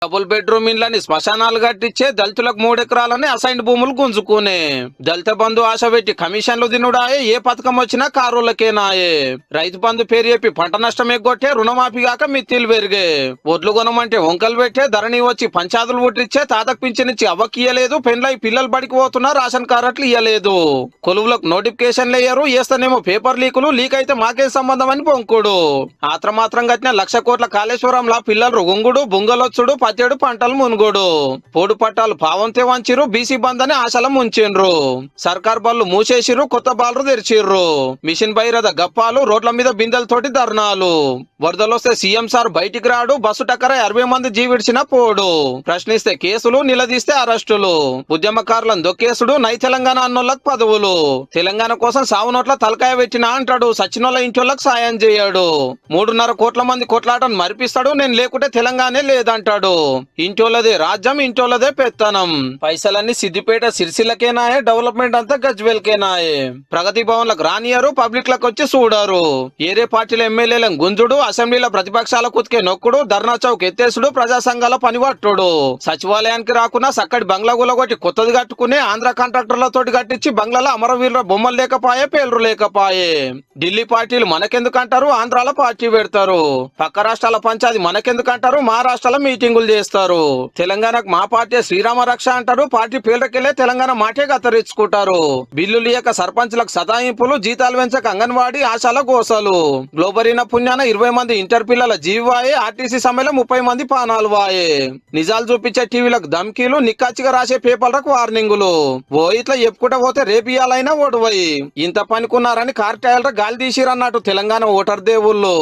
double bedroom ఇండ్లని శ్మశానాలు కట్టించే దళితులకు 3 ఎకరాలని assigned భూములు గుంజుకునే దళిత బంధు ఆశ పెట్టి కమిషన్లు తినుడాయే ఏ పథకం వచ్చినా కారులకేనాయే రైతు బంధు పేరు చెప్పి పంట నష్టం ఎగ్గొట్టే రుణమాఫీ కాక మిత్తిలు పెరిగే ఒడ్లు కొనమంటే వంకలు పెట్టే ధరణి వచ్చి పంచాదులు పుట్టించే తాతకు పింఛనిచ్చి అవ్వకియ్యలేదు పెండ్లై పిల్లలు బడికి పోతున్నా రేషన్ కార్డులు ఇయ్యలేదు కొలువులకు నోటిఫికేషన్లు వేయరు వేస్తేనేమో పేపర్ లీక్ అయితే మాకే సంబంధం అని పొంకుడు ఆత్రమాత్రం కట్టిన 1,00,000 కోట్ల కాళేశ్వరంలా పిల్లలు గుంగుడు బుంగలొచ్చుడు పత్తేడు పంటలు మునుగోడు పోడు పట్టాలు పావంతే వంచిరు బీసీ బంద్ అని ఆశల ముంచిండ్రు సర్కార్ బళ్ళు మూసేసిరు కొత్త బాలు తెరిచిర్రు మిషన్ బైరద గప్పాలు రోడ్ల మీద బిందెలతోటి ధర్నాలు వరదలొస్తే సీఎం సార్ బయటికి రాడు బస్సు టక్కర 60 మంది జీవిడిచిన పోడు ప్రశ్నిస్తే కేసులు నిలదీస్తే అరెస్టులు ఉద్యమకారులను దొక్కేసుడు నై తెలంగాణ అన్నోళ్లకు పదవులు తెలంగాణ కోసం సావు నోట్ల తలకాయ పెట్టినా అంటాడు సచినోళ్ళ ఇంటోళ్లకు సాయం చేయడు 3.5 కోట్ల మంది కొట్లాటను మరిపిస్తాడు నేను లేకుంటే తెలంగాణే లేదంటాడు ఇంటోళ్ళదే రాజ్యం ఇంటోళ్ళదే పెత్తనం పైసలన్నీ సిద్దిపేట సిరిసిల్లకేనాయే డెవలప్మెంట్ అంతా గజ్వేల్కేనాయే ప్రగతి భవన్లకు రానియరు పబ్లిక్ లకు వచ్చి చూడారు ఏరే పార్టీల ఎమ్మెల్యేలను గుంజుడు అసెంబ్లీలో ప్రతిపక్షాల కుతికే నొక్కుడు ధర్నా చౌక్ ఎత్తేసుడు ప్రజా సంఘాల పనిపట్టుడు సచివాలయానికి రాకున్నా సక్కడి బంగ్లా గులగొట్టి కొత్తది కట్టుకుని ఆంధ్ర కాంట్రాక్టర్లతోటి కట్టించి బంగ్లాలో అమరవీరుల బొమ్మలు లేకపాయే పేర్లు లేకపాయే ఢిల్లీ పార్టీలు మనకెందుకంటారు ఆంధ్రాల పార్టీ పెడతారు పక్క రాష్ట్రాల పంచాయతీ మనకెందుకంటారు మహారాష్ట్రలో మీటింగులు చేస్తారు తెలంగాణకు మా పార్టీ శ్రీరామ రక్ష అంటారు పార్టీ పేర్లకెళ్లే తెలంగాణ మాటే గతరించుకుంటారు బిల్లు లేక సర్పంచ్లకు సతాయింపులు జీతాలు పెంచక అంగన్వాడీ ఆశాల గోసలు గ్లోబరీన పుణ్యాన 20 మంది ఇంటర్ పిల్లల జీవాయే ఆర్టీసీ సమ్మెలో 30 మంది పానాలు వాయే నిజాలు చూపించే టీవీలకు ధమ్కీలు నిక్కాచిగా రాసే పేపర్లకు వార్నింగులు ఓ ఇట్లా చెప్పుకుంటా పోతే రేపియాలైనా ఓటువై ఇంత పనికున్నారని కార్ టైలర్ గాలి తీసిరన్నట్టు తెలంగాణ ఓటర్ దేవుళ్ళు